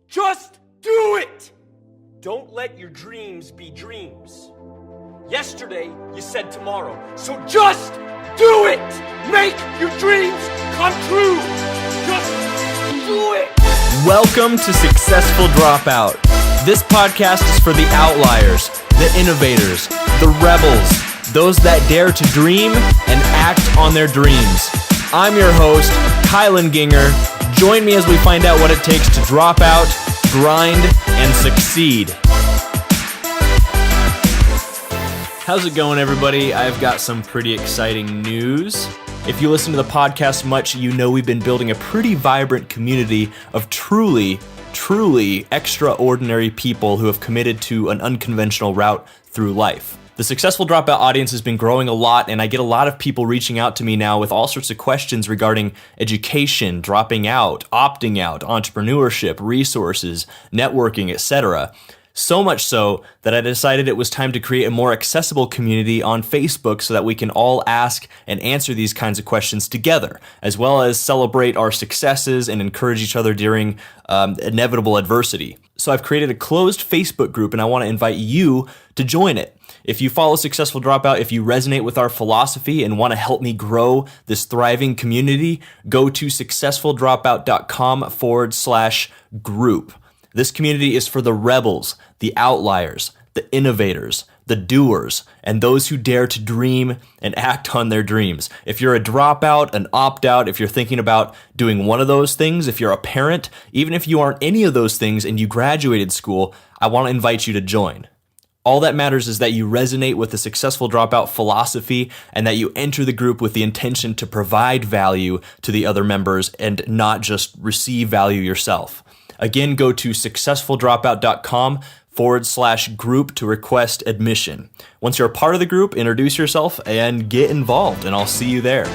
Just do it! Don't let your dreams be dreams. Yesterday, you said tomorrow, so just do it! Make your dreams come true! Just do it! Welcome to Successful Dropout. This podcast is for the outliers, the innovators, the rebels, those that dare to dream and act on their dreams. I'm your host, Kylan Ginger. Join me as we find out what it takes to drop out, grind, and succeed. How's it going, everybody? I've got some pretty exciting news. If you listen to the podcast much, you know we've been building a pretty vibrant community of truly extraordinary people who have committed to an unconventional route through life. The Successful Dropout audience has been growing a lot, and I get a lot of people reaching out to me now with all sorts of questions regarding education, dropping out, opting out, entrepreneurship, resources, networking, etc. So much so that I decided it was time to create a more accessible community on Facebook so that we can all ask and answer these kinds of questions together, as well as celebrate our successes and encourage each other during inevitable adversity. So I've created a closed Facebook group, and I want to invite you to join it. If you follow Successful Dropout, if you resonate with our philosophy and want to help me grow this thriving community, go to successfuldropout.com/group. This community is for the rebels, the outliers, the innovators, the doers, and those who dare to dream and act on their dreams. If you're a dropout, an opt-out, if you're thinking about doing one of those things, if you're a parent, even if you aren't any of those things and you graduated school, I want to invite you to join. All that matters is that you resonate with the Successful Dropout philosophy and that you enter the group with the intention to provide value to the other members and not just receive value yourself. Again, go to successfuldropout.com/group to request admission. Once you're a part of the group, introduce yourself and get involved, and I'll see you there.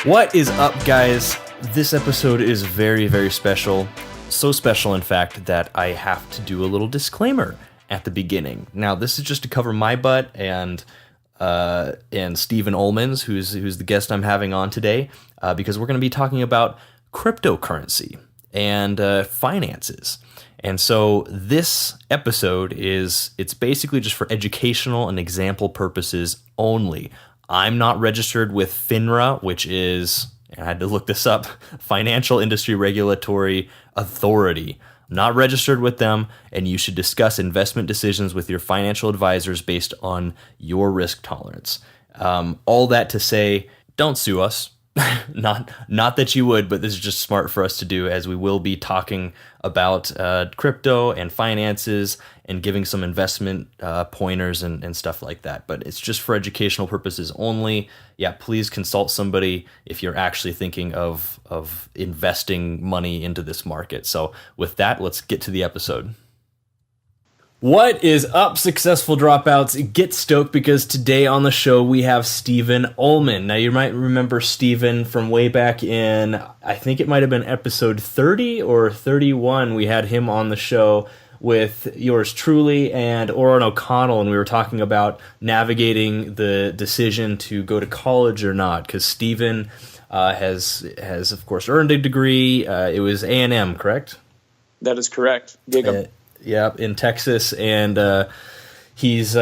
What is up, guys? This episode is very, very special. So special, in fact, that I have to do a little disclaimer at the beginning. Now, this is just to cover my butt and Stephen Olmon's, who's the guest I'm having on today, because we're going to be talking about cryptocurrency and finances. And so this episode it's basically just for educational and example purposes only. I'm not registered with FINRA, which is, I had to look this up, Financial Industry Regulatory Authority. I'm not registered with them, and you should discuss investment decisions with your financial advisors based on your risk tolerance. All that to say, don't sue us. Not that you would, but this is just smart for us to do, as we will be talking about crypto and finances and giving some investment pointers and stuff like that. But it's just for educational purposes only. Yeah, please consult somebody if you're actually thinking of investing money into this market. So with that, let's get to the episode. What is up, Successful Dropouts? Get stoked, because today on the show we have Stephen Olmon. Now, you might remember Stephen from way back in, I think it might have been episode 30 or 31. We had him on the show with yours truly and Oren O'Connell, and we were talking about navigating the decision to go to college or not, because Stephen has of course earned a degree. It was A&M, correct? That is correct. Gig'em. Yeah, in Texas, and he's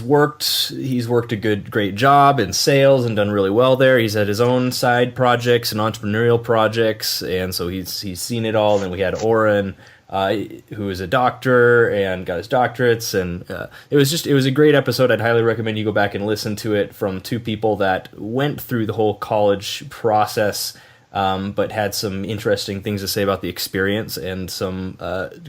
worked a great job in sales and done really well there. He's had his own side projects and entrepreneurial projects, and so he's seen it all. And then we had Oren, who is a doctor and got his doctorates, and it was a great episode. I'd highly recommend you go back and listen to it from two people that went through the whole college process, but had some interesting things to say about the experience and some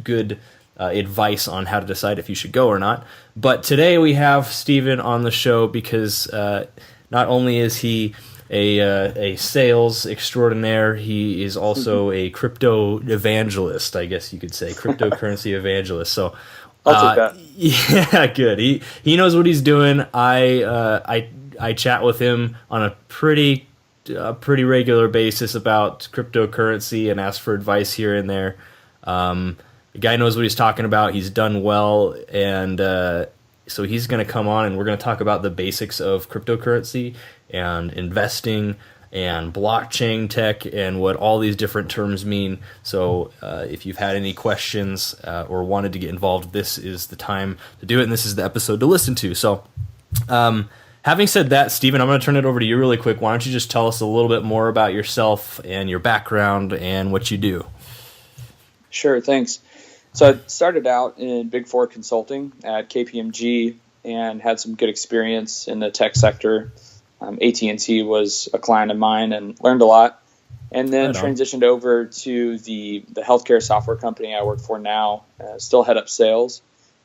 good advice on how to decide if you should go or not. But today we have Stephen on the show because not only is he a sales extraordinaire, he is also a crypto evangelist, I guess you could say, cryptocurrency evangelist. So I'll take that. Yeah, good. He knows what he's doing. I chat with him on a pretty regular basis about cryptocurrency and ask for advice here and there. The guy knows what he's talking about. He's done well, and so he's going to come on, and we're going to talk about the basics of cryptocurrency and investing and blockchain tech and what all these different terms mean. So if you've had any questions or wanted to get involved, this is the time to do it, and this is the episode to listen to. So having said that, Stephen, I'm going to turn it over to you really quick. Why don't you just tell us a little bit more about yourself and your background and what you do? Sure, thanks. So I started out in Big Four consulting at KPMG and had some good experience in the tech sector. AT&T was a client of mine and learned a lot. And then transitioned over to the healthcare software company I work for now, still head up sales,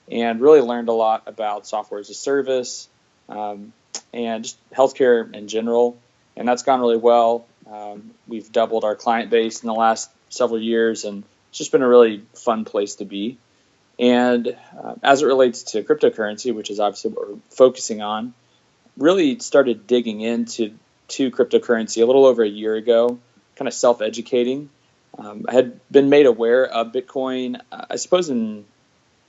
and really learned a lot about software as a service and just healthcare in general. And that's gone really well. We've doubled our client base in the last several years, and it's just been a really fun place to be. And as it relates to cryptocurrency, which is obviously what we're focusing on, really started digging into cryptocurrency a little over a year ago, kind of self-educating. I had been made aware of Bitcoin, I suppose in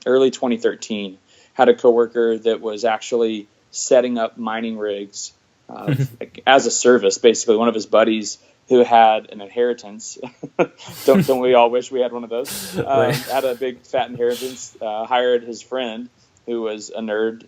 early 2013. Had a coworker that was actually setting up mining rigs as a service. Basically, one of his buddies who had an inheritance, don't we all wish we had one of those, had a big fat inheritance, hired his friend who was a nerd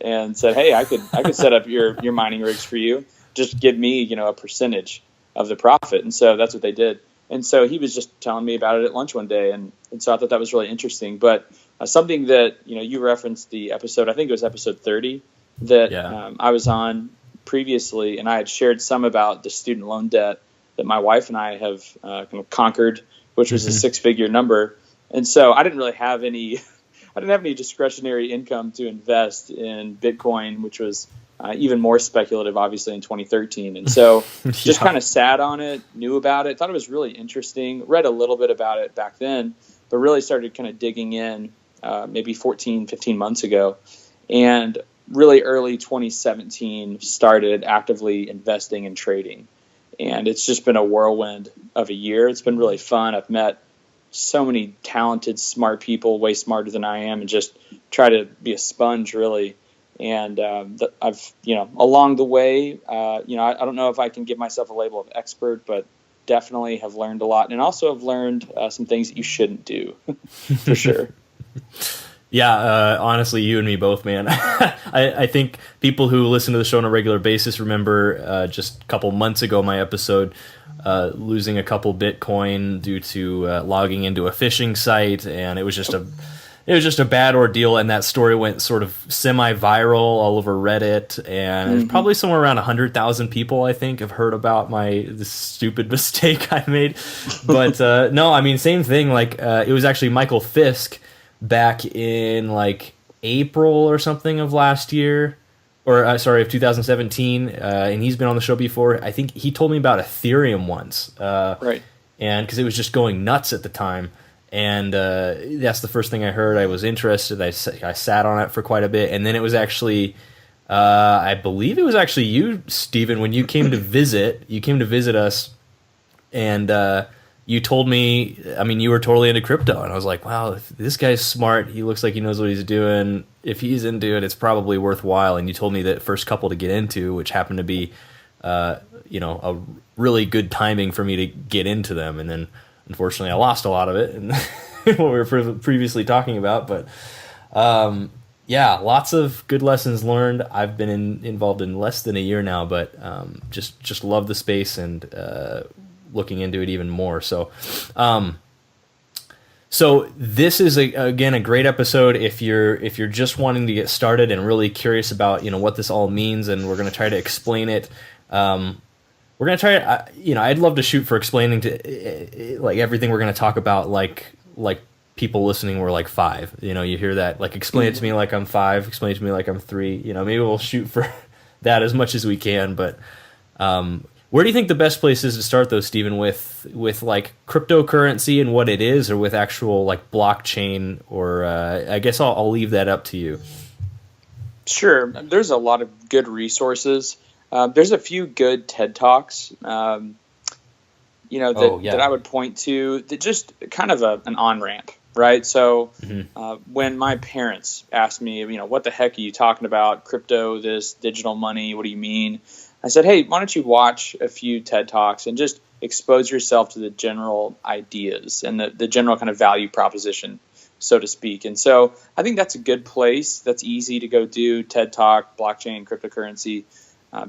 and said, hey, I could set up your mining rigs for you. Just give me, a percentage of the profit. And so that's what they did. And so he was just telling me about it at lunch one day. And so I thought that was really interesting. But something that, you referenced the episode, I think it was episode 30 that I was on previously. And I had shared some about the student loan debt that my wife and I have kind of conquered, which was a 6-figure number. And so I didn't really have any discretionary income to invest in Bitcoin, which was even more speculative, obviously, in 2013. And so just kind of sat on it, knew about it, thought it was really interesting, read a little bit about it back then, but really started kind of digging in maybe 14, 15 months ago. And really early 2017 started actively investing and trading. And it's just been a whirlwind of a year. It's been really fun. I've met so many talented, smart people, way smarter than I am, and just try to be a sponge, really. And I've, along the way, I don't know if I can give myself a label of expert, but definitely have learned a lot, and also have learned some things that you shouldn't do, for sure. Yeah, honestly, you and me both, man. I think people who listen to the show on a regular basis remember just a couple months ago my episode losing a couple Bitcoin due to logging into a phishing site, and it was just a bad ordeal. And that story went sort of semi-viral all over Reddit, and probably somewhere around 100,000 people, I think, have heard about this stupid mistake I made. But no, I mean, same thing. It was actually Michael Fisk back in April or something of last year, or of 2017, and he's been on the show before. I think he told me about Ethereum once, right? And because it was just going nuts at the time, and that's the first thing I heard. I was interested. I sat on it for quite a bit, and then it was actually, I believe it was actually you, Stephen, when you came to visit. You came to visit us, and you told me, you were totally into crypto, and I was like, wow, if this guy's smart. He looks like he knows what he's doing. If he's into it, it's probably worthwhile. And you told me that first couple to get into, which happened to be, a really good timing for me to get into them. And then, unfortunately, I lost a lot of it, and what we were previously talking about. But, lots of good lessons learned. I've been involved in less than a year now, but just love the space and looking into it even more. So this is again a great episode if you're just wanting to get started and really curious about what this all means, and we're going to try to explain it. We're going to try I'd love to shoot for explaining to everything we're going to talk about like people listening were 5. You hear that, explain it to me like I'm 5, explain it to me like I'm 3. Maybe we'll shoot for that as much as we can, but where do you think the best place is to start, though, Stephen, with cryptocurrency and what it is, or with actual blockchain? Or I guess I'll leave that up to you. Sure. There's a lot of good resources. There's a few good TED Talks, that I would point to, that just kind of an on-ramp, right? So when my parents asked me, what the heck are you talking about? Crypto, this digital money, what do you mean? I said, hey, why don't you watch a few TED Talks and just expose yourself to the general ideas and the general kind of value proposition, so to speak. And so I think that's a good place. That's easy to go do, TED Talk, blockchain, cryptocurrency,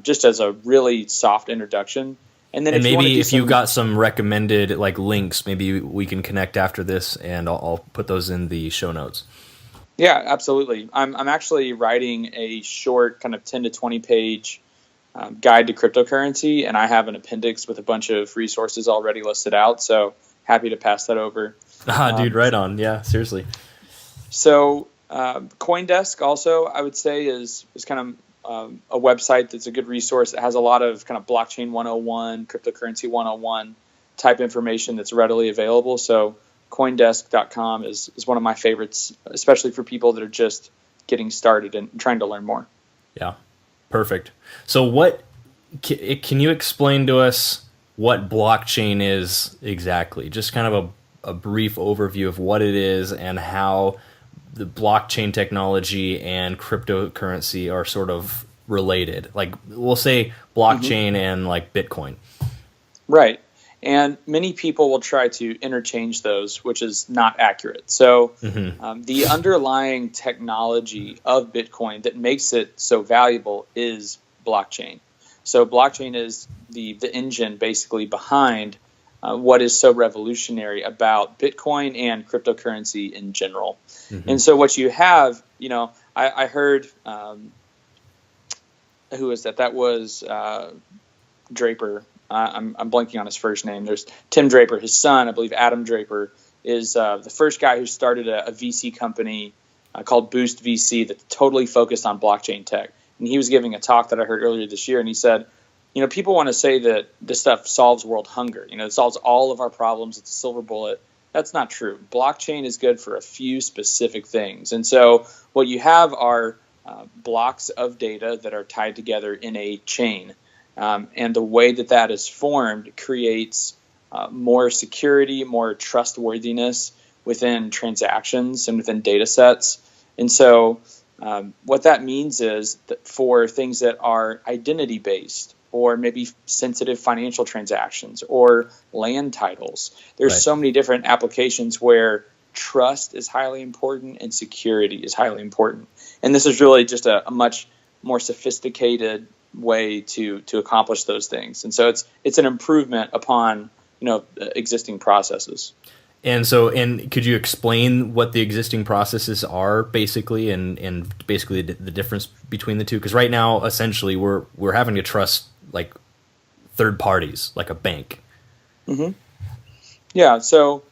just as a really soft introduction. And then if you got some recommended like links, maybe we can connect after this, and I'll put those in the show notes. Yeah, absolutely. I'm actually writing a short kind of 10 to 20 page guide to cryptocurrency, and I have an appendix with a bunch of resources already listed out. So happy to pass that over. Dude, right on. Yeah, seriously. So CoinDesk also, I would say, is kind of a website that's a good resource. It has a lot of kind of blockchain 101, cryptocurrency 101 type information that's readily available. So CoinDesk.com is one of my favorites, especially for people that are just getting started and trying to learn more. Yeah, perfect. So what can you explain to us what blockchain is exactly? Just kind of a brief overview of what it is and how the blockchain technology and cryptocurrency are sort of related. Like we'll say blockchain and like Bitcoin. Right. And many people will try to interchange those, which is not accurate. So the underlying technology of Bitcoin that makes it so valuable is blockchain. So blockchain is the engine basically behind what is so revolutionary about Bitcoin and cryptocurrency in general. And so what you have, I heard, who was that? That was Draper. I'm blanking on his first name. There's Tim Draper. His son, I believe Adam Draper, is the first guy who started a VC company called Boost VC that totally focused on blockchain tech. And he was giving a talk that I heard earlier this year, and he said, people want to say that this stuff solves world hunger. It solves all of our problems. It's a silver bullet. That's not true. Blockchain is good for a few specific things. And so what you have are blocks of data that are tied together in a chain. And the way that is formed creates more security, more trustworthiness within transactions and within data sets. And so what that means is that for things that are identity-based or maybe sensitive financial transactions or land titles, there's so many different applications where trust is highly important and security is highly important. And this is really just a much more sophisticated way to accomplish those things. And so it's an improvement upon existing processes. And could you explain what the existing processes are basically and basically the difference between the two? Because right now essentially we're having to trust like third parties like a bank. Yeah, so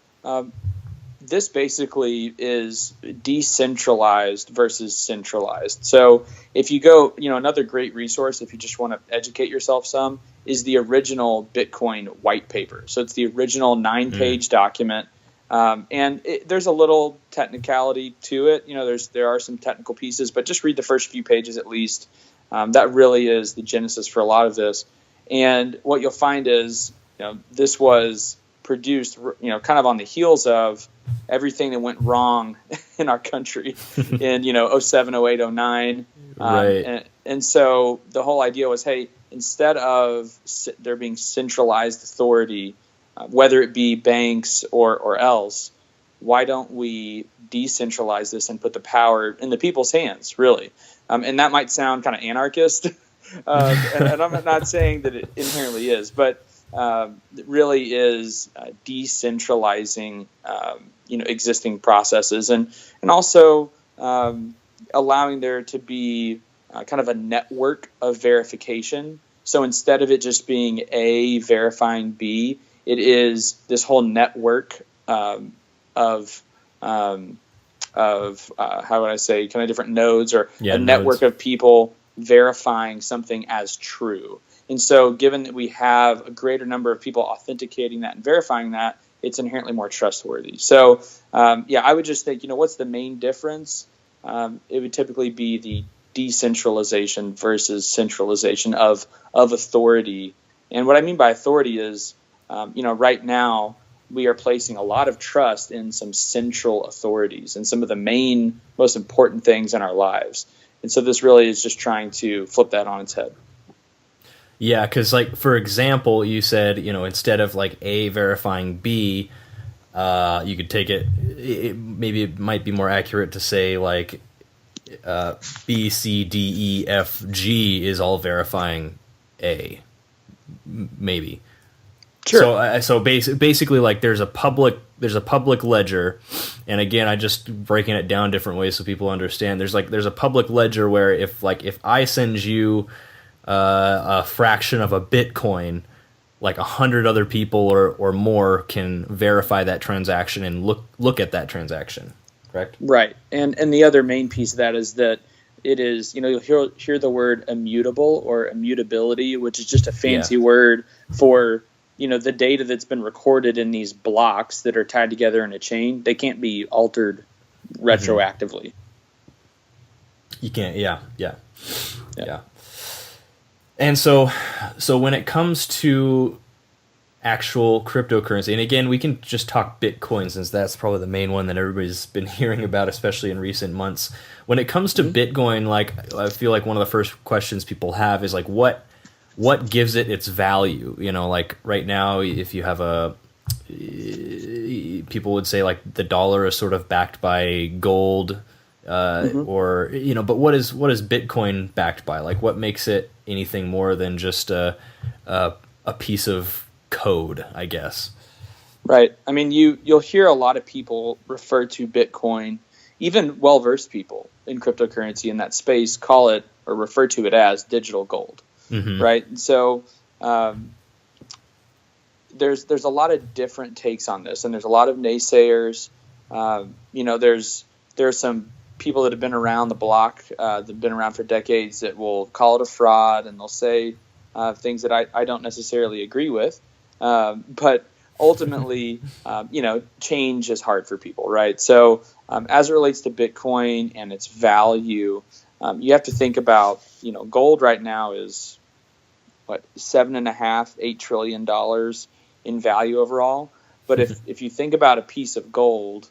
this basically is decentralized versus centralized. So if you go, another great resource if you just want to educate yourself some is the original Bitcoin white paper. So it's the original 9-page document. And there's a little technicality to it. There are some technical pieces, but just read the first few pages at least. That really is the genesis for a lot of this. And what you'll find is, this was produced, kind of on the heels of everything that went wrong in our country in, 07, 08, 09. Right. And so the whole idea was, hey, instead of there being centralized authority, whether it be banks or else, why don't we decentralize this and put the power in the people's hands, really? And that might sound kind of anarchist, and I'm not saying that it inherently is, but it really is decentralizing, existing processes and also allowing there to be kind of a network of verification. So instead of it just being A verifying B, it is this whole network of how would I say, kind of different nodes or a network of people verifying something as true. And so given that we have a greater number of people authenticating that and verifying that, it's inherently more trustworthy. So, I would just think, what's the main difference? It would typically be the decentralization versus centralization of authority. And what I mean by authority is, right now we are placing a lot of trust in some central authorities and some of the main, most important things in our lives. And so this really is just trying to flip that on its head. Yeah, because like for example, you said instead of like A verifying B, you could take maybe it might be more accurate to say like B, C, D, E, F, G is all verifying A, maybe. Sure. So basically, like there's a public ledger, and again, I just breaking it down different ways so people understand. There's a public ledger where if I send you a fraction of a Bitcoin, like 100 other people or more can verify that transaction and look at that transaction. Correct? Right. And the other main piece of that is that it is, you'll hear the word immutable or immutability, which is just a fancy word for, the data that's been recorded in these blocks that are tied together in a chain. They can't be altered retroactively. You can't. Yeah. And so when it comes to actual cryptocurrency, and again, we can just talk Bitcoin since that's probably the main one that everybody's been hearing about, especially in recent months. When it comes to Bitcoin, like I feel like one of the first questions people have is like, what gives it its value? Like right now, if you have people would say like the dollar is sort of backed by gold, or but what is Bitcoin backed by? Like what makes it anything more than just a piece of code, I guess? Right. I mean, you'll hear a lot of people refer to Bitcoin, even well-versed people in cryptocurrency in that space call it or refer to it as digital gold. Right. And so there's a lot of different takes on this, and there's a lot of naysayers. There's some people that have been around the block, that have been around for decades, that will call it a fraud, and they'll say things that I don't necessarily agree with. But ultimately, change is hard for people, right? So as it relates to Bitcoin and its value, you have to think about, gold right now is $7.5–8 trillion in value overall. But if you think about a piece of gold,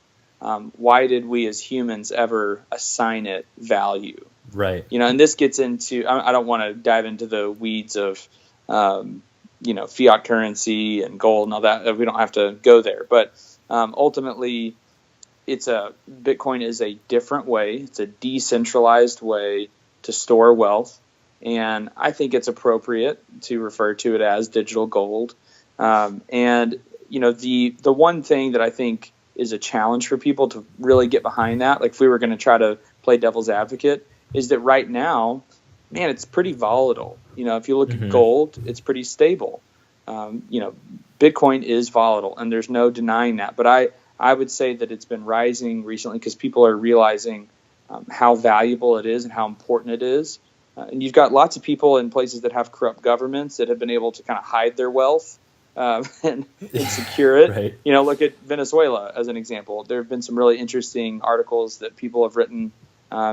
why did we as humans ever assign it value? Right. And this gets into, I don't want to dive into the weeds of, fiat currency and gold and all that. We don't have to go there. But ultimately, Bitcoin is a different way. It's a decentralized way to store wealth. And I think it's appropriate to refer to it as digital gold. The one thing that I think is a challenge for people to really get behind that, like if we were going to try to play devil's advocate, is that right now, man, it's pretty volatile. If you look at gold, it's pretty stable. Bitcoin is volatile, and there's no denying that. But I would say that it's been rising recently because people are realizing how valuable it is and how important it is. And you've got lots of people in places that have corrupt governments that have been able to kind of hide their wealth and secure it. Right. Look at Venezuela as an example. There have been some really interesting articles that people have written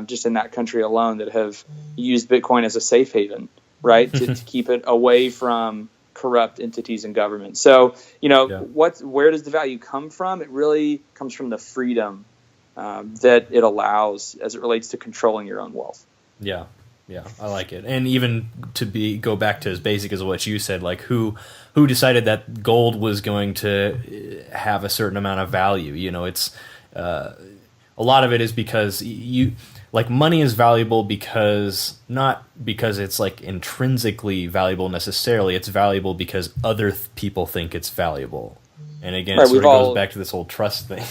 just in that country alone that have used Bitcoin as a safe haven, right, to keep it away from corrupt entities and governments. So, where does the value come from? It really comes from the freedom that it allows as it relates to controlling your own wealth. Yeah. Yeah, I like it. And even go back to as basic as what you said, like who decided that gold was going to have a certain amount of value? It's a lot of it is because money is valuable not because it's like intrinsically valuable necessarily. It's valuable because other people think it's valuable. And again, it sort of goes back to this whole trust thing.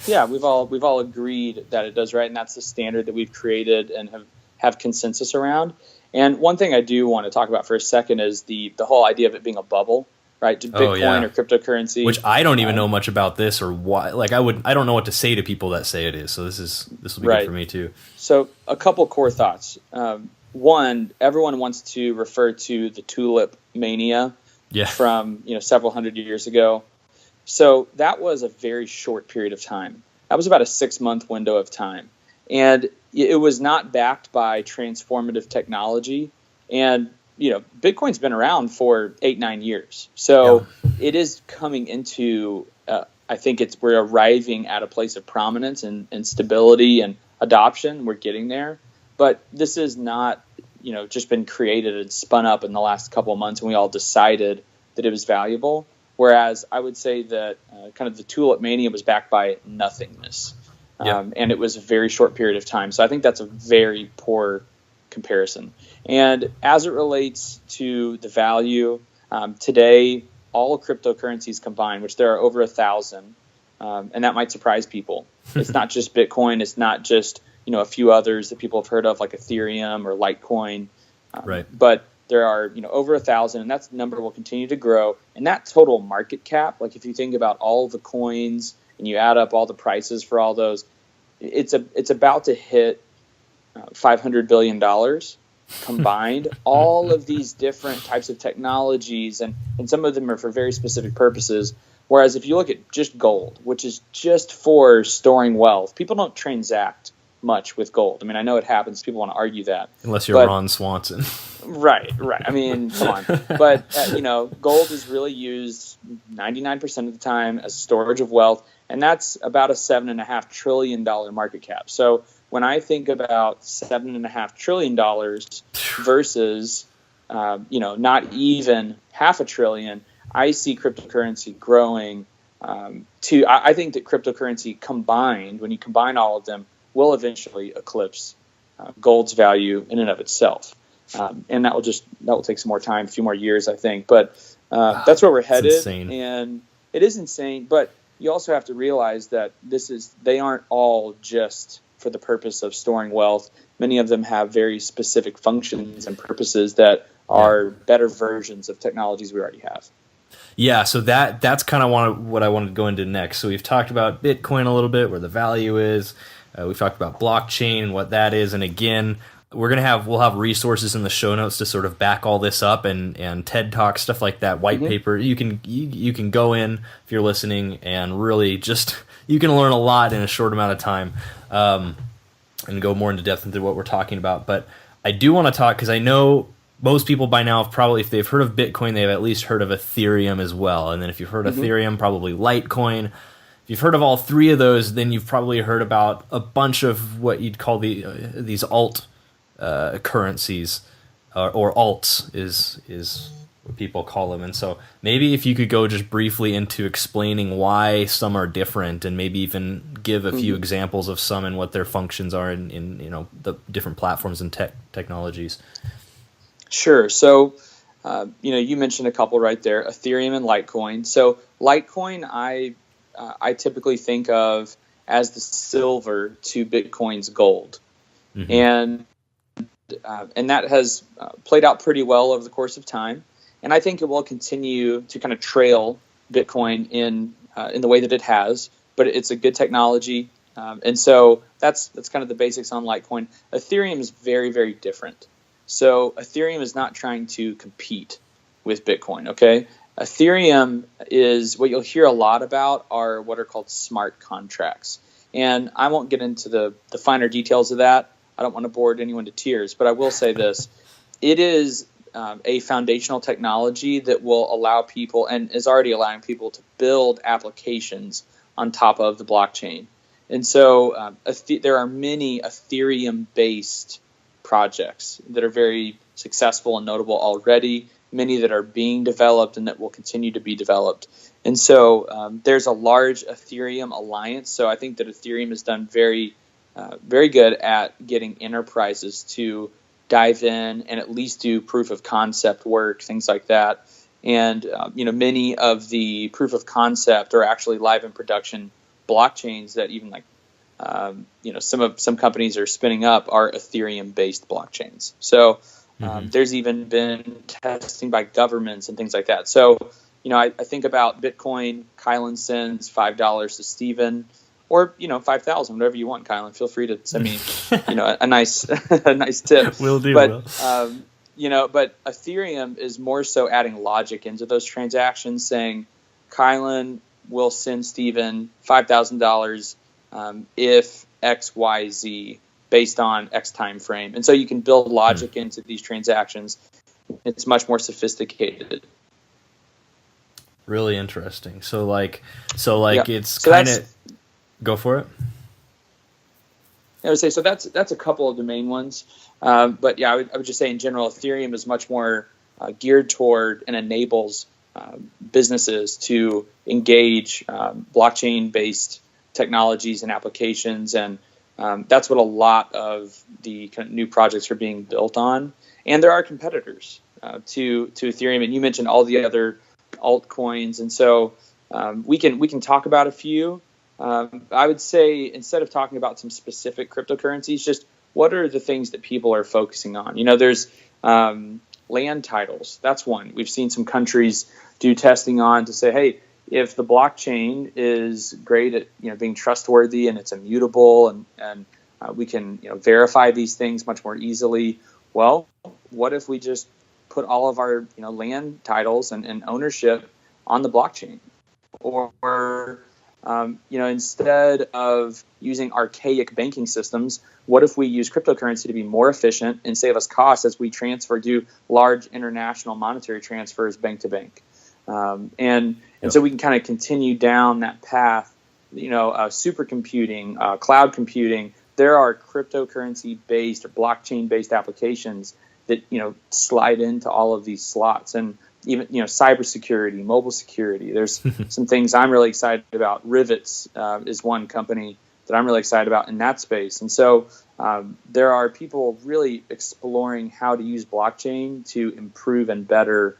Yeah, we've all agreed that it does, right? And that's the standard that we've created and have consensus around. And one thing I do want to talk about for a second is the whole idea of it being a bubble, right? Bitcoin or cryptocurrency. Which I don't even know much about this or why. Like I don't know what to say to people that say it is. So this will be good for me too. So a couple core thoughts. One, everyone wants to refer to the tulip mania from several hundred years ago. So that was a very short period of time. That was about a 6-month window of time. And it was not backed by transformative technology. And, Bitcoin's been around for 8-9 years. So it is coming into, I think we're arriving at a place of prominence and stability and adoption. We're getting there. But this is not just been created and spun up in the last couple of months, and we all decided that it was valuable. Whereas I would say that kind of the tulip mania was backed by nothingness. And it was a very short period of time. So I think that's a very poor comparison. And as it relates to the value, today, all cryptocurrencies combined, which there are over 1,000, and that might surprise people. It's not just Bitcoin. It's not just, a few others that people have heard of, like Ethereum or Litecoin. Right. But there are, over 1,000, and that number will continue to grow. And that total market cap, like if you think about all the coins and you add up all the prices for all those, it's about to hit $500 billion combined. All of these different types of technologies, and some of them are for very specific purposes. Whereas if you look at just gold, which is just for storing wealth, people don't transact much with gold. I mean, I know it happens. People want to argue that. Unless you're Ron Swanson. Right. I mean, come on. But, gold is really used 99% of the time as storage of wealth, and that's about a $7.5 trillion market cap. So when I think about $7.5 trillion versus, not even $500 billion, I see cryptocurrency growing I think that cryptocurrency combined, when you combine all of them, will eventually eclipse gold's value in and of itself. And that will take some more time, a few more years, I think. But that's where we're headed. And it is insane. But you also have to realize that they aren't all just for the purpose of storing wealth. Many of them have very specific functions and purposes that are better versions of technologies we already have. Yeah, so that's kind of what I wanted to go into next. So we've talked about Bitcoin a little bit, where the value is. We've talked about blockchain and what that is. And again, we'll have resources in the show notes to sort of back all this up, and TED Talk, stuff like that, white paper. You can go in if you're listening and really you can learn a lot in a short amount of time, and go more into depth into what we're talking about. But I do want to talk, because I know most people by now have probably, if they've heard of Bitcoin, they've at least heard of Ethereum as well. And then if you've heard of Ethereum, probably Litecoin. If you've heard of all three of those, then you've probably heard about a bunch of what you'd call these alt currencies, or alts is what people call them. And so maybe if you could go just briefly into explaining why some are different, and maybe even give a few examples of some and what their functions are in the different platforms and technologies. Sure. So, you mentioned a couple right there, Ethereum and Litecoin. So Litecoin, I typically think of as the silver to Bitcoin's gold. And that has played out pretty well over the course of time. And I think it will continue to kind of trail Bitcoin in the way that it has, but it's a good technology. And so that's kind of the basics on Litecoin. Ethereum is very, very different. So Ethereum is not trying to compete with Bitcoin, okay? Ethereum is, what you'll hear a lot about are what are called smart contracts. And I won't get into the finer details of that. I don't want to bore anyone to tears, but I will say this. It is a foundational technology that will allow people, and is already allowing people, to build applications on top of the blockchain. And so there are many Ethereum-based projects that are very successful and notable already, many that are being developed and that will continue to be developed. And so there's a large Ethereum alliance. So I think that Ethereum has done very good at getting enterprises to dive in and at least do proof of concept work, things like that. And many of the proof of concept are actually live in production blockchains that even some companies are spinning up are Ethereum-based blockchains. So there's even been testing by governments and things like that. So, I think about Bitcoin. Kylan sends $5 to Stephen, or 5,000, whatever you want, Kylan. Feel free to send me, a nice tip. Will do. But but Ethereum is more so adding logic into those transactions, saying Kylan will send Stephen $5,000 if X, Y, Z, based on X time frame. And so you can build logic into these transactions. It's much more sophisticated. Really interesting. So it's kind of, go for it. I would say so. That's a couple of the main ones, but yeah, I would just say in general, Ethereum is much more geared toward and enables businesses to engage blockchain-based technologies and applications, and that's what a lot of the kind of new projects are being built on. And there are competitors to Ethereum, and you mentioned all the other altcoins, and so we can talk about a few. I would say instead of talking about some specific cryptocurrencies, just what are the things that people are focusing on? There's land titles. That's one. We've seen some countries do testing on to say, hey, if the blockchain is great at being trustworthy and it's immutable and we can verify these things much more easily. Well, what if we just put all of our land titles and ownership on the blockchain, or instead of using archaic banking systems, what if we use cryptocurrency to be more efficient and save us costs as we do large international monetary transfers bank to bank? And so we can kind of continue down that path, supercomputing, cloud computing. There are cryptocurrency-based or blockchain-based applications that, slide into all of these slots. And even, cybersecurity, mobile security. There's some things I'm really excited about. Rivets is one company that I'm really excited about in that space. And so there are people really exploring how to use blockchain to improve and better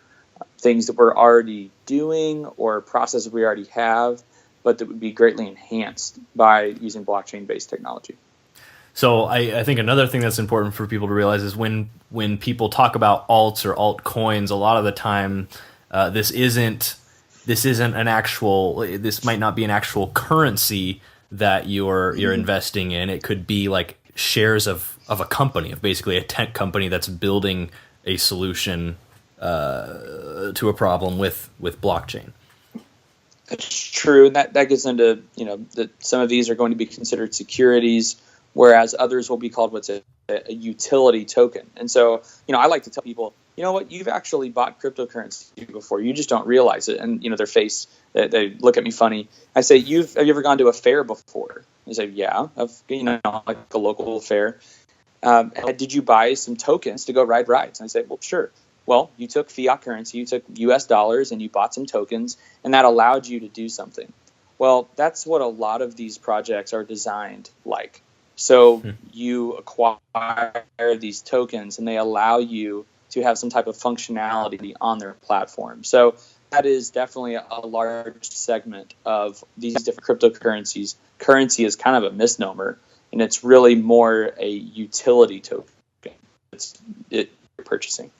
things that we're already doing or processes we already have, but that would be greatly enhanced by using blockchain-based technology. So I think another thing that's important for people to realize is when people talk about alts or altcoins, a lot of the time this might not be an actual currency that you're investing in. It could be like shares of a company, of basically a tech company that's building a solution to a problem with blockchain. That's true, and that gets into that some of these are going to be considered securities, whereas others will be called what's a utility token. And so, I like to tell people, you've actually bought cryptocurrency before. You just don't realize it. And, their face, they look at me funny. I say, have you ever gone to a fair before? They say, yeah, like a local fair. Did you buy some tokens to go ride rides? And I say, well, sure. Well, you took fiat currency, you took US dollars, and you bought some tokens, and that allowed you to do something. Well, that's what a lot of these projects are designed like. So you acquire these tokens, and they allow you to have some type of functionality on their platform. So that is definitely a large segment of these different cryptocurrencies. Currency is kind of a misnomer, and it's really more a utility token. It's purchasing.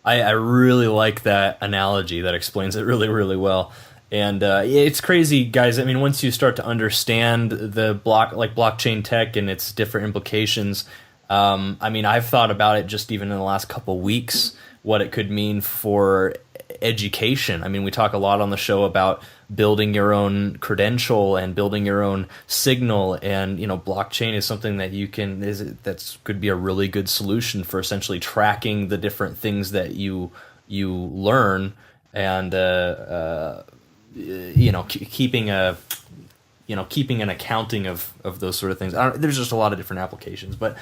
I really like that analogy. That explains it really, really well. And it's crazy, guys. I mean, once you start to understand the blockchain tech and its different implications, I've thought about it just even in the last couple of weeks, what it could mean for education. I mean, we talk a lot on the show about building your own credential and building your own signal, and blockchain is something that that could be a really good solution for essentially tracking the different things that you learn and keeping an accounting of those sort of things. There's just a lot of different applications, but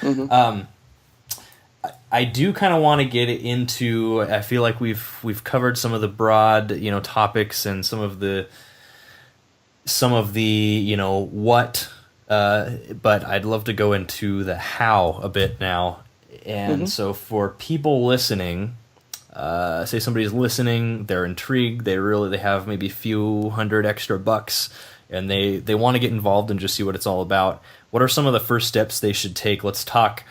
I do kind of want to get into. I feel like we've covered some of the broad topics and some of the what, but I'd love to go into the how a bit now. And so for people listening, say somebody's listening, they're intrigued, they have maybe a few $100 extra bucks, and they want to get involved and just see what it's all about. What are some of the first steps they should take? Let's talk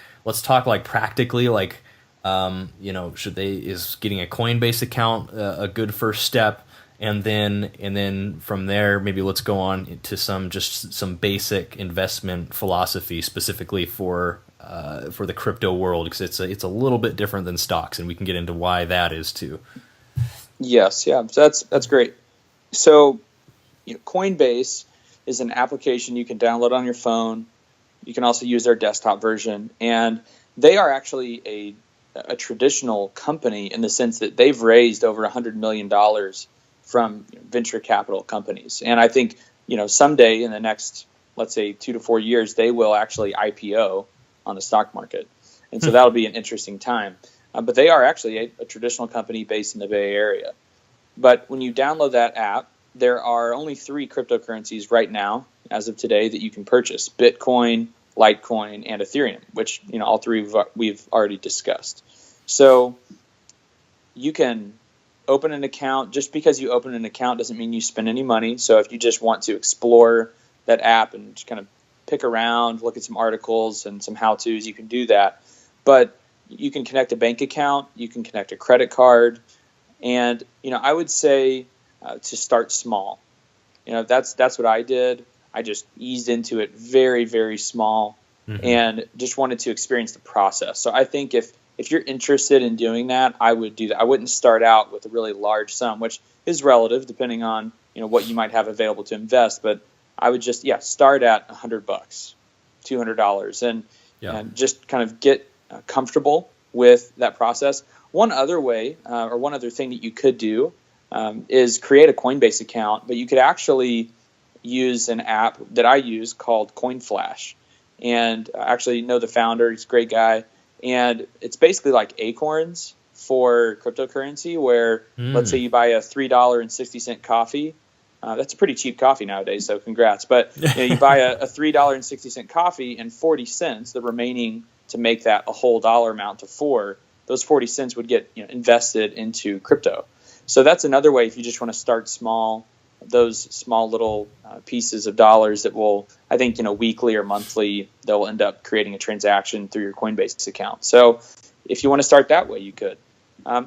like practically, like is getting a Coinbase account a good first step, and then from there maybe let's go on to some basic investment philosophy specifically for the crypto world, because it's a little bit different than stocks, and we can get into why that is too. Yes, yeah, so that's great. So, Coinbase is an application you can download on your phone. You can also use their desktop version, and they are actually a traditional company in the sense that they've raised over $100 million from venture capital companies. And I think someday in the next let's say 2 to 4 years, they will actually IPO on the stock market. And so that'll be an interesting time. But they are actually a traditional company based in the Bay Area. But when you download that app, there are only 3 cryptocurrencies right now, as of today, that you can purchase: Bitcoin, Litecoin, and Ethereum, which, all 3 we've already discussed. So you can open an account. Just because you open an account doesn't mean you spend any money. So if you just want to explore that app and just kind of pick around, look at some articles and some how-tos, you can do that. But you can connect a bank account, you can connect a credit card, and I would say to start small. That's what I did. I just eased into it very, very small, and just wanted to experience the process. So I think if you're interested in doing that, I would do that. I wouldn't start out with a really large sum, which is relative depending on what you might have available to invest. But I would just start at $100, $200, and just kind of get comfortable with that process. One other way, or one other thing that you could do, is create a Coinbase account, but you could actually use an app that I use called CoinFlash. And I actually know the founder. He's a great guy. And it's basically like Acorns for cryptocurrency, where let's say you buy a $3.60 coffee. That's a pretty cheap coffee nowadays, so congrats. But you buy a $3.60 coffee and 40 cents, the remaining to make that a whole dollar amount to 4, those 40 cents would get invested into crypto. So that's another way if you just want to start small, those small little pieces of dollars that will, I think, weekly or monthly, they'll end up creating a transaction through your Coinbase account. So if you want to start that way, you could.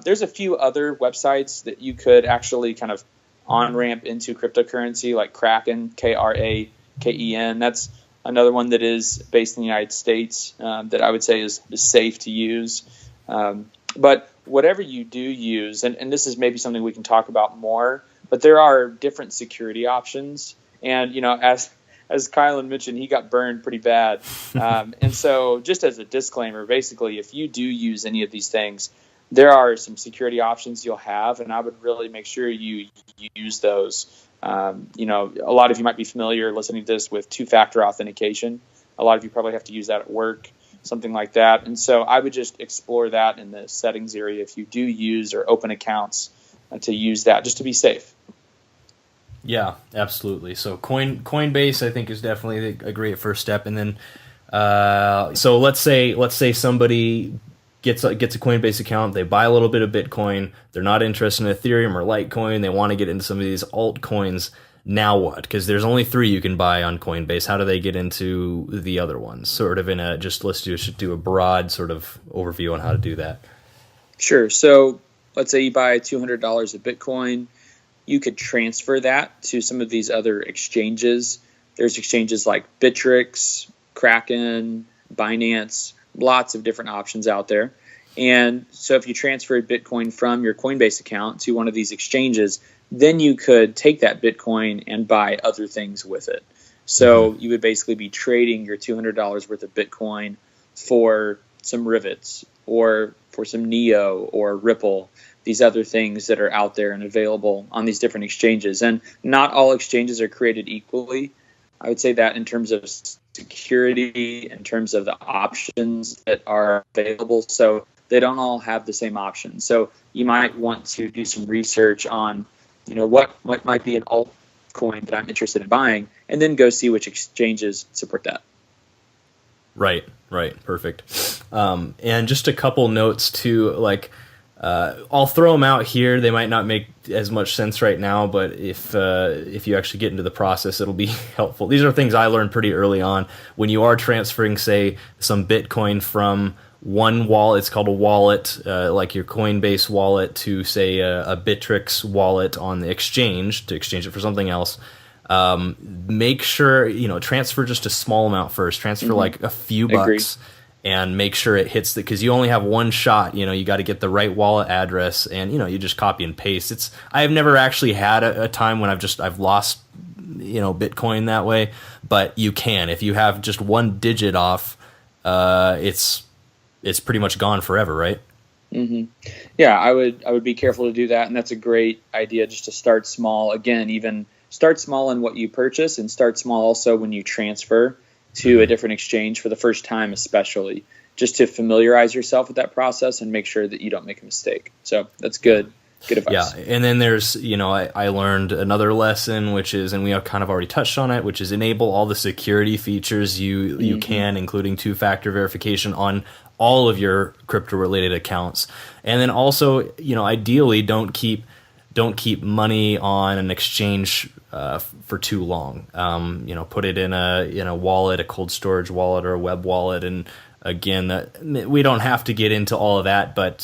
There's a few other websites that you could actually kind of on-ramp into cryptocurrency, like Kraken, Kraken. That's another one that is based in the United States that I would say is safe to use. But whatever you do use, and this is maybe something we can talk about more, but there are different security options. And, as Kylan mentioned, he got burned pretty bad. And so just as a disclaimer, basically, if you do use any of these things, there are some security options you'll have, and I would really make sure you use those. A lot of you might be familiar listening to this with 2-factor authentication. A lot of you probably have to use that at work, something like that. And so I would just explore that in the settings area if you do use or open accounts to use that, just to be safe. Yeah, absolutely. So Coinbase, I think, is definitely a great first step. And then, so let's say somebody gets a Coinbase account, they buy a little bit of Bitcoin, they're not interested in Ethereum or Litecoin, they want to get into some of these altcoins. Now what? Because there's only 3 you can buy on Coinbase. How do they get into the other ones? Sort of let's do a broad sort of overview on how to do that. Sure. So let's say you buy $200 of Bitcoin. You could transfer that to some of these other exchanges. There's exchanges like Bittrex, Kraken, Binance, lots of different options out there. And so if you transferred Bitcoin from your Coinbase account to one of these exchanges, then you could take that Bitcoin and buy other things with it. So you would basically be trading your $200 worth of Bitcoin for some rivets or for some Neo or Ripple, these other things that are out there and available on these different exchanges. And not all exchanges are created equally. I would say that in terms of security, in terms of the options that are available. So they don't all have the same options. So you might want to do some research on, what might be an altcoin that I'm interested in buying, and then go see which exchanges support that. Right. Perfect. And just a couple notes too, like, I'll throw them out here. They might not make as much sense right now, but if you actually get into the process, it'll be helpful. These are things I learned pretty early on. When you are transferring, say, some Bitcoin from one wallet, it's called a wallet, like your Coinbase wallet, to, say, a Bittrex wallet on the exchange, to exchange it for something else. Make sure, transfer just a small amount first. Transfer like a few bucks. And make sure it hits because you only have one shot. You got to get the right wallet address, and you just copy and paste. I have never actually had a time when I've lost Bitcoin that way, but you can if you have just one digit off. It's pretty much gone forever, right? Yeah, I would be careful to do that, and that's a great idea just to start small. Again, even start small in what you purchase, and start small also when you transfer to a different exchange for the first time, especially, just to familiarize yourself with that process and make sure that you don't make a mistake. So that's good advice. Yeah, and then there's, I learned another lesson, which is, and we have kind of already touched on it, which is enable all the security features you can, including two-factor verification on all of your crypto-related accounts. And then also, ideally, don't keep money on an exchange for too long. Put it in a wallet, a cold storage wallet, or a web wallet. And again, we don't have to get into all of that, but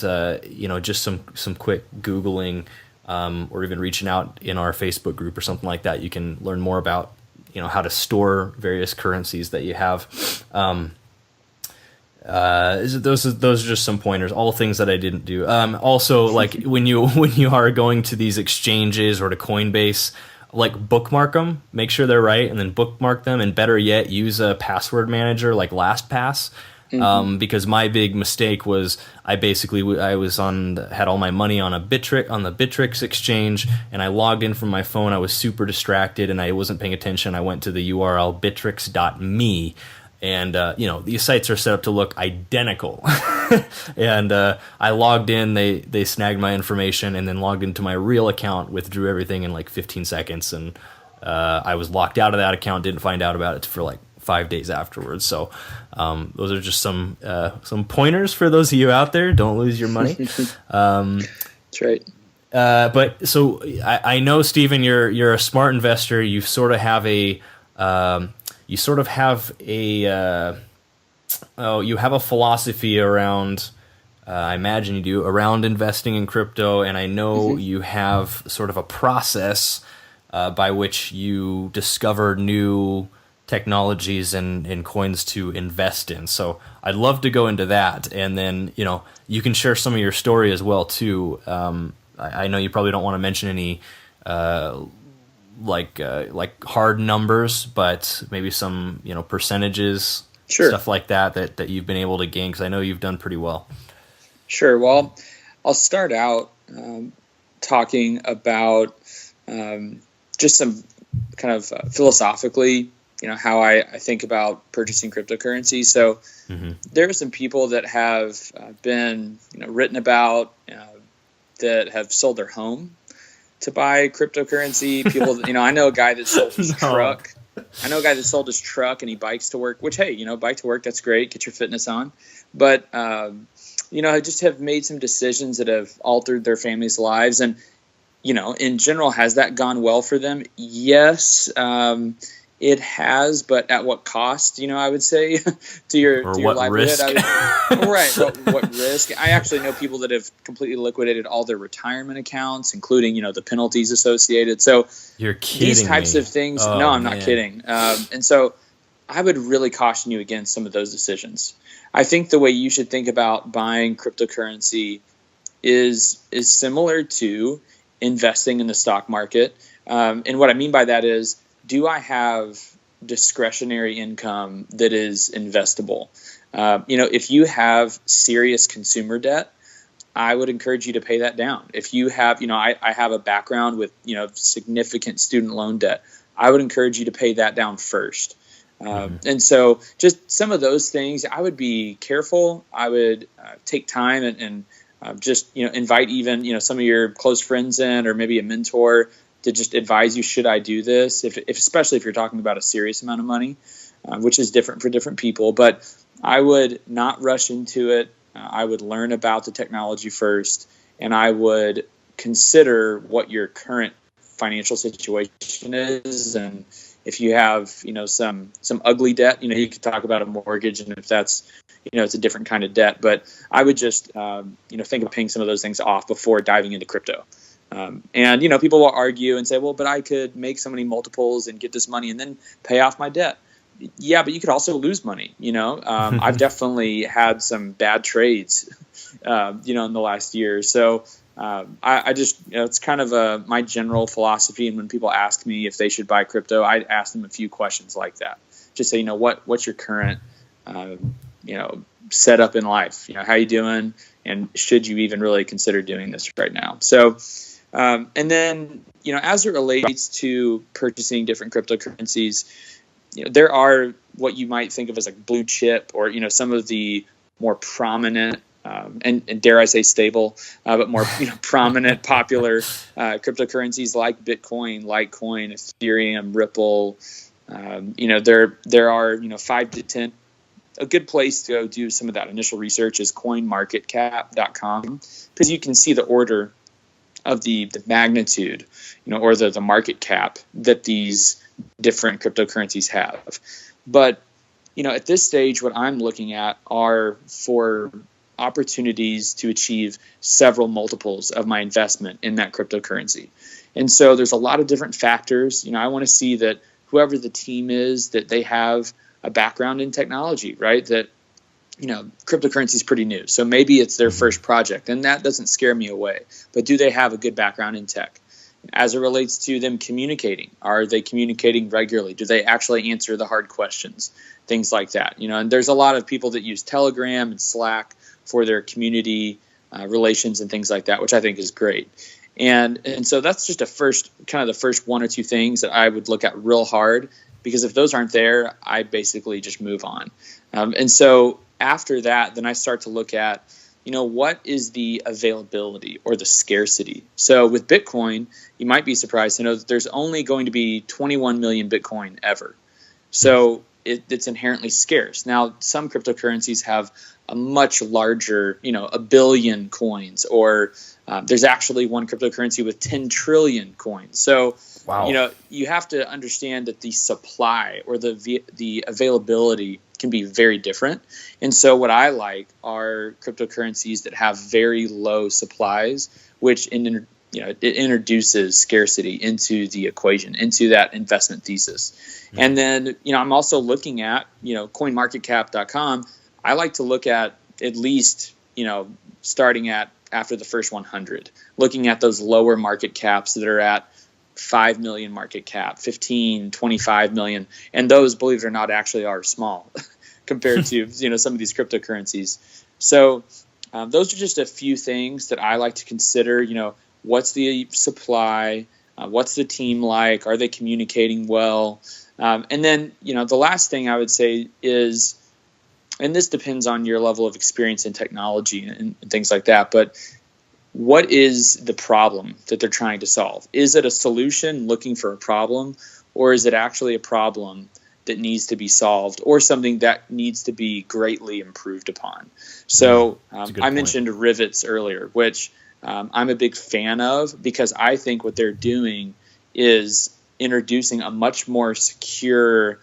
just some quick Googling or even reaching out in our Facebook group or something like that, you can learn more about how to store various currencies that you have. Those are just some pointers, all things that I didn't do. Also, like when you are going to these exchanges or to Coinbase, like bookmark them, make sure they're right, and then bookmark them. And better yet, use a password manager like LastPass. Because my big mistake was I had all my money on the Bittrex exchange, and I logged in from my phone. I was super distracted and I wasn't paying attention. I went to the URL bittrex.me. And, these sites are set up to look identical. And I logged in, they snagged my information, and then logged into my real account, withdrew everything in like 15 seconds. And I was locked out of that account, didn't find out about it for like 5 days afterwards. So those are just some pointers for those of you out there. Don't lose your money. That's right. But so I know, Stephen, you're a smart investor. You sort of have a philosophy around, I imagine you do, around investing in crypto, and I know you have sort of a process by which you discover new technologies and coins to invest in. So I'd love to go into that, and then you can share some of your story as well too. I know you probably don't want to mention any like hard numbers, but maybe some percentages, sure, stuff like that you've been able to gain, because I know you've done pretty well. Sure. Well, I'll start out talking about just some kind of philosophically, how I think about purchasing cryptocurrency. So there are some people that have been written about that have sold their home to buy cryptocurrency. People, I know a guy that sold his truck. I know a guy that sold his truck and he bikes to work, which, hey, bike to work, that's great. Get your fitness on. But, just have made some decisions that have altered their family's lives. And, in general, has that gone well for them? Yes, it has, but at what cost, I would say, to your livelihood. Risk? Right. What risk? I actually know people that have completely liquidated all their retirement accounts, including, the penalties associated. So you're kidding these types me. of things. Oh, no, I'm man. not kidding. And so I would really caution you against some of those decisions. I think the way you should think about buying cryptocurrency is similar to investing in the stock market. And what I mean by that is, do I have discretionary income that is investable? If you have serious consumer debt, I would encourage you to pay that down. If you have, I have a background with, significant student loan debt, I would encourage you to pay that down first. And so just some of those things, I would be careful. I would take time and just, invite even, some of your close friends in, or maybe a mentor to just advise you, should I do this? If especially if you're talking about a serious amount of money, which is different for different people. But I would not rush into it. I would learn about the technology first, and I would consider what your current financial situation is. And if you have, some ugly debt, you could talk about a mortgage, and if that's, it's a different kind of debt. But I would just, think of paying some of those things off before diving into crypto. And people will argue and say, well, but I could make so many multiples and get this money and then pay off my debt. Yeah, but you could also lose money. I've definitely had some bad trades, in the last year. So I just, it's kind of my general philosophy. And when people ask me if they should buy crypto, I ask them a few questions like that. Just say, what's your current, setup in life? How you doing? And should you even really consider doing this right now? So And then, as it relates to purchasing different cryptocurrencies, there are what you might think of as like blue chip or, some of the more prominent and dare I say stable, but more prominent, popular cryptocurrencies like Bitcoin, Litecoin, Ethereum, Ripple. There are 5 to 10. A good place to go do some of that initial research is coinmarketcap.com, because you can see the order of the magnitude, or the market cap that these different cryptocurrencies have. But, at this stage, what I'm looking at are for opportunities to achieve several multiples of my investment in that cryptocurrency. And so there's a lot of different factors. I want to see that whoever the team is, that they have a background in technology, right? That, cryptocurrency is pretty new. So maybe it's their first project, and that doesn't scare me away. But do they have a good background in tech? As it relates to them communicating, are they communicating regularly? Do they actually answer the hard questions? Things like that. And there's a lot of people that use Telegram and Slack for their community relations and things like that, which I think is great. And so that's just the first 1 or 2 things that I would look at real hard, because if those aren't there, I basically just move on. And so after that, then I start to look at, what is the availability or the scarcity? So with Bitcoin, you might be surprised to know that there's only going to be 21 million Bitcoin ever. So it's inherently scarce. Now, some cryptocurrencies have a much larger, 1 billion coins, or there's actually one cryptocurrency with 10 trillion coins. So, wow. You have to understand that the supply or the availability can be very different. And so what I like are cryptocurrencies that have very low supplies, which it introduces scarcity into the equation, into that investment thesis. Mm-hmm. And then, I'm also looking at, coinmarketcap.com. I like to look at least, starting at after the first 100, looking at those lower market caps that are at 5 million market cap, 15, 25 million. And those, believe it or not, actually are small compared to, some of these cryptocurrencies. So those are just a few things that I like to consider. What's the supply? What's the team like? Are they communicating well? And then, the last thing I would say is, and this depends on your level of experience in technology and things like that, but what is the problem that they're trying to solve? Is it a solution looking for a problem, or is it actually a problem that needs to be solved, or something that needs to be greatly improved upon? So I mentioned rivets earlier, which I'm a big fan of, because I think what they're doing is introducing a much more secure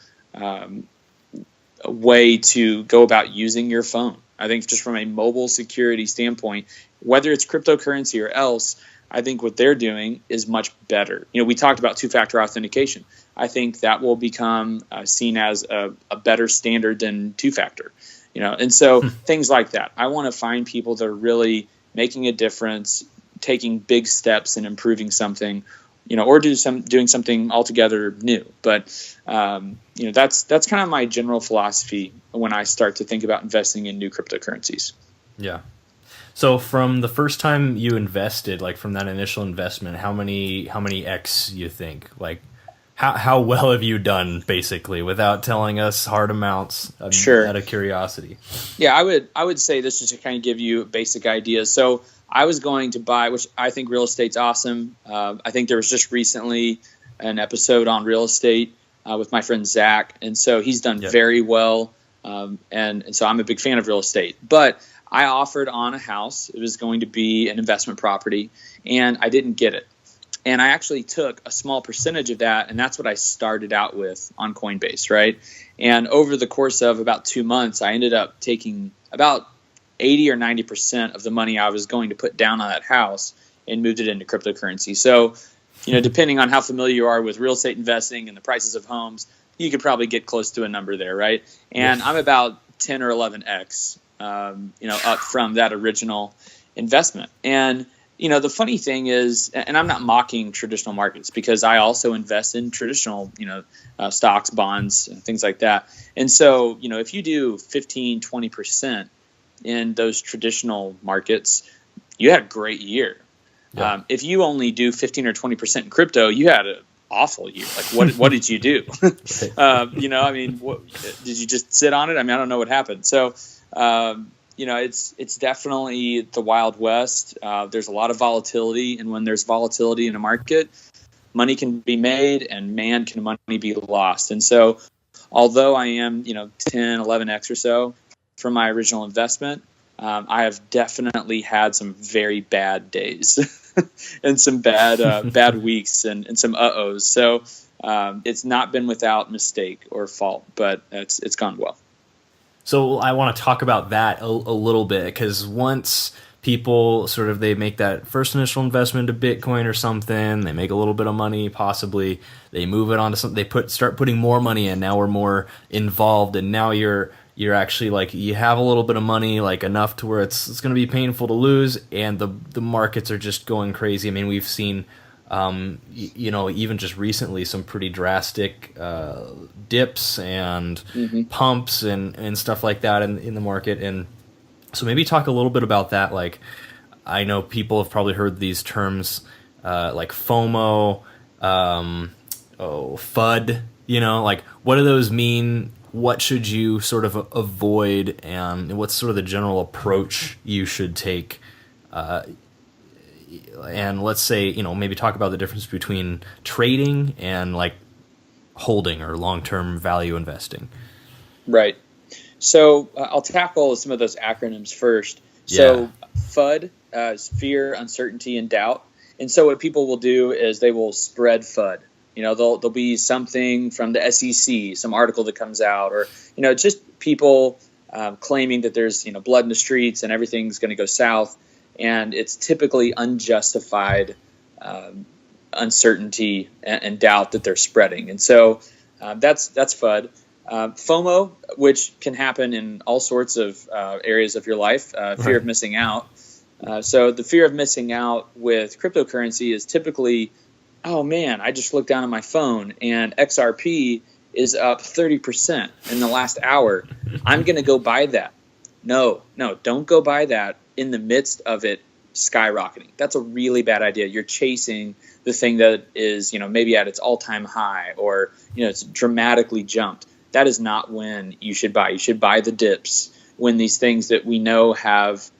way to go about using your phone. I think just from a mobile security standpoint, whether it's cryptocurrency or else, I think what they're doing is much better. We talked about two-factor authentication. I think that will become seen as a better standard than two-factor. And so things like that. I want to find people that are really making a difference, taking big steps and improving something, or doing something altogether new. But that's kind of my general philosophy when I start to think about investing in new cryptocurrencies. Yeah. So from the first time you invested, like from that initial investment, how many X you think? Like how well have you done, basically, without telling us hard amounts? Sure. Out of curiosity. Yeah, I would say this just to kind of give you basic ideas. So I was going to buy, which I think real estate's awesome. I think there was just recently an episode on real estate with my friend Zach, and so he's done very well. And so I'm a big fan of real estate. But I offered on a house. It was going to be an investment property, and I didn't get it. And I actually took a small percentage of that, and that's what I started out with on Coinbase, right? And over the course of about 2 months, I ended up taking about 80 or 90% of the money I was going to put down on that house and moved it into cryptocurrency. So, depending on how familiar you are with real estate investing and the prices of homes, you could probably get close to a number there, right? And I'm about 10 or 11x, up from that original investment. And the funny thing is, and I'm not mocking traditional markets, because I also invest in traditional, stocks, bonds, things like that. And so, if you do 15, 20% in those traditional markets, you had a great year. Yeah. If you only do 15 or 20% in crypto, you had an awful year. Like, what did you do? I mean, did you just sit on it? I mean, I don't know what happened. So, it's definitely the Wild West. There's a lot of volatility, and when there's volatility in a market, money can be made and man, can money be lost. And so, although I am, 10, 11x or so from my original investment, I have definitely had some very bad days and some bad weeks and some uh-ohs. So it's not been without mistake or fault, but it's gone well. So I want to talk about that a little bit, because once people they make that first initial investment into Bitcoin or something, they make a little bit of money, possibly they move it on to something, they start putting more money in. Now we're more involved, and now you're actually you have a little bit of money, enough to where it's going to be painful to lose, and the markets are just going crazy. I mean, we've seen even just recently some pretty drastic dips and pumps and stuff like that in the market. And so maybe talk a little bit about that. I know people have probably heard these terms like FOMO, FUD, what do those mean? What should you sort of avoid, and what's sort of the general approach you should take? And let's say, maybe talk about the difference between trading and holding or long-term value investing. Right. So I'll tackle some of those acronyms first. So FUD is fear, uncertainty, and doubt. And so what people will do is they will spread FUD. There'll be something from the SEC, some article that comes out, or, just people claiming that there's, blood in the streets and everything's going to go south. And it's typically unjustified uncertainty and doubt that they're spreading. And so that's FUD. FOMO, which can happen in all sorts of areas of your life, fear of missing out. So the fear of missing out with cryptocurrency is typically, oh man, I just looked down at my phone and XRP is up 30% in the last hour. I'm going to go buy that. No, don't go buy that in the midst of it skyrocketing. That's a really bad idea. You're chasing the thing that is, maybe at its all-time high, or, it's dramatically jumped. That is not when you should buy. You should buy the dips when these things that we know have,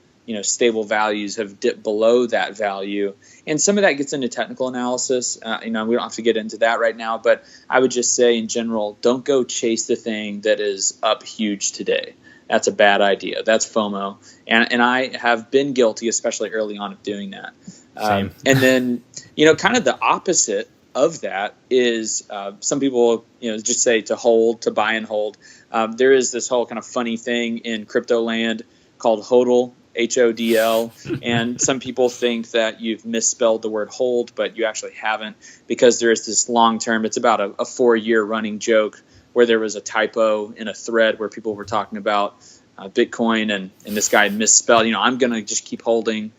stable values have dipped below that value. And some of that gets into technical analysis. We don't have to get into that right now, but I would just say in general, don't go chase the thing that is up huge today. That's a bad idea. That's FOMO. And I have been guilty, especially early on, of doing that. Same. And then, kind of the opposite of that is some people, just say to hold, to buy and hold. There is this whole kind of funny thing in crypto land called HODL, HODL. And some people think that you've misspelled the word hold, but you actually haven't, because there is this long term, it's about a 4-year running joke where there was a typo in a thread where people were talking about Bitcoin, and this guy misspelled, I'm going to just keep holding,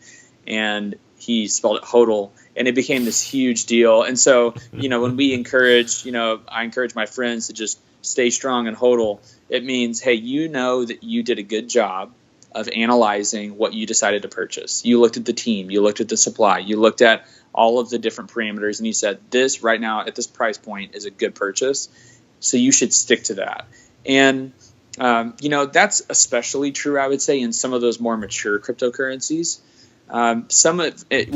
and he spelled it HODL, and it became this huge deal. And so, when we encourage, I encourage my friends to just stay strong and HODL, it means, hey, that you did a good job of analyzing what you decided to purchase. You looked at the team, you looked at the supply, you looked at all of the different parameters, and you said, this right now at this price point is a good purchase. So you should stick to that. And, that's especially true, I would say, in some of those more mature cryptocurrencies. Some of it,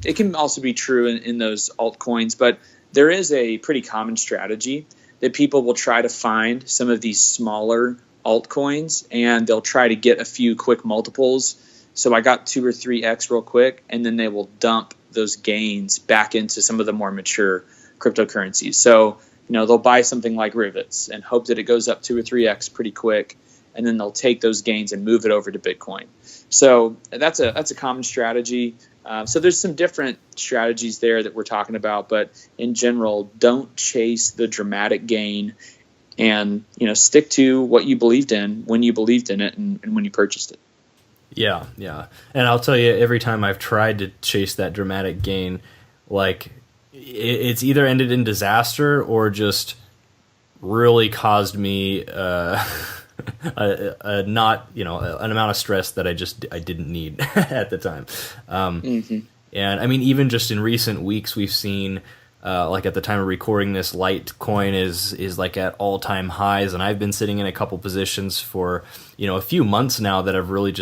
it can also be true in those altcoins, but there is a pretty common strategy that people will try to find some of these smaller altcoins, and they'll try to get a few quick multiples. So I got 2 or 3x real quick, and then they will dump those gains back into some of the more mature cryptocurrencies. So they'll buy something like Rivets and hope that it goes up 2 or 3x pretty quick, and then they'll take those gains and move it over to Bitcoin. So that's a common strategy. So there's some different strategies there that we're talking about, but in general, don't chase the dramatic gain, and stick to what you believed in when you believed in it and when you purchased it. Yeah. And I'll tell you, every time I've tried to chase that dramatic gain, it's either ended in disaster or just really caused me an amount of stress that I didn't need at the time. And I mean, even just in recent weeks, we've seen, like at the time of recording this, Litecoin is like at all-time highs, and I've been sitting in a couple positions for, a few months now that have really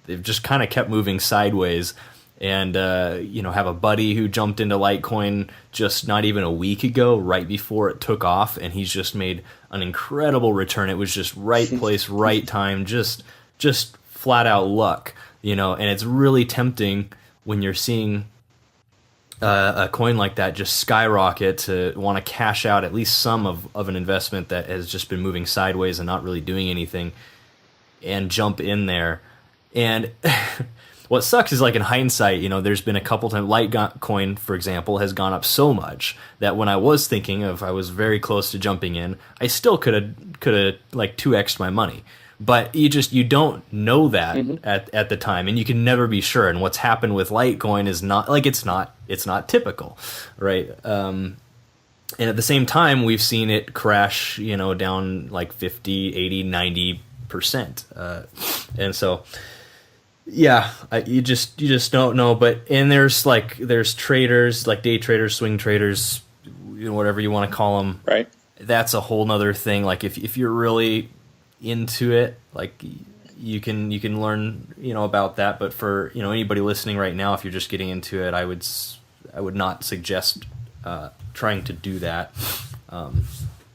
they've just kind of kept moving sideways. And, have a buddy who jumped into Litecoin just not even a week ago, right before it took off, and he's just made an incredible return. It was just right place, right time, just flat out luck, and it's really tempting when you're seeing a coin like that just skyrocket to want to cash out at least some of an investment that has just been moving sideways and not really doing anything, and jump in there. And what sucks is, like, in hindsight, there's been a couple times, Litecoin, for example, has gone up so much that when I was thinking I was very close to jumping in, I still could have like 2x'd my money. But you don't know that at the time, and you can never be sure. And what's happened with Litecoin is not like it's not typical, right? And at the same time, we've seen it crash, down like 50, 80, 90%, and so. Yeah, you just don't know. But there's traders, like day traders, swing traders, whatever you want to call them. Right. That's a whole nother thing. Like if you're really into it, like you can learn about that. But for anybody listening right now, if you're just getting into it, I would not suggest trying to do that.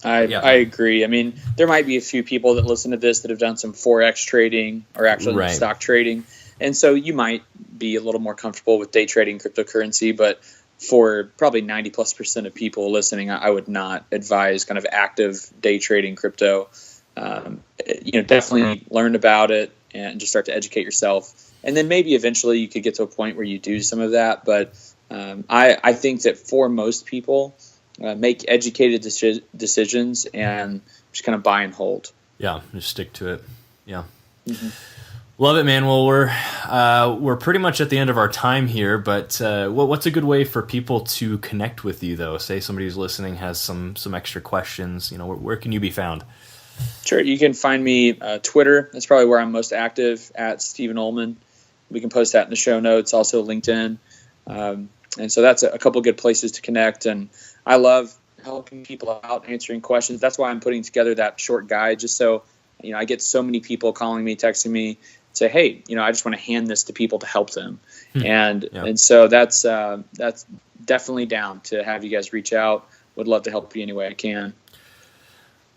I agree. I mean, there might be a few people that listen to this that have done some Forex trading or actually stock trading. And so you might be a little more comfortable with day trading cryptocurrency, but for probably 90+% of people listening, I would not advise kind of active day trading crypto. Definitely learn about it and just start to educate yourself. And then maybe eventually you could get to a point where you do some of that. But I think that for most people, make educated decisions and just kind of buy and hold. Yeah, just stick to it. Yeah. Mm-hmm. Love it, man. Well, we're pretty much at the end of our time here, but what's a good way for people to connect with you, though? Say somebody who's listening has some extra questions. Where can you be found? Sure. You can find me Twitter. That's probably where I'm most active, at Stephen Olmon. We can post that in the show notes. Also LinkedIn. And so that's a couple good places to connect. And I love helping people out, answering questions. That's why I'm putting together that short guide, just so I get so many people calling me, texting me, say, hey, I just want to hand this to people to help them. And so that's definitely down to have you guys reach out. Would love to help you any way I can.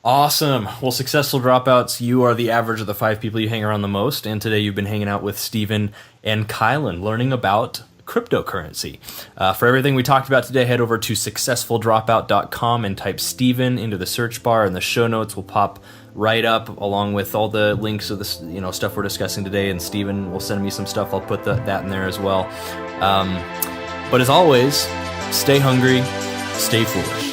Awesome. Well, Successful Dropouts, you are the average of the 5 people you hang around the most. And today you've been hanging out with Stephen and Kylan, learning about cryptocurrency. For everything we talked about today, head over to successfuldropout.com and type Stephen into the search bar, and the show notes will pop right up along with all the links of this, stuff we're discussing today. And Stephen will send me some stuff. I'll put that in there as well. But as always, stay hungry, stay foolish.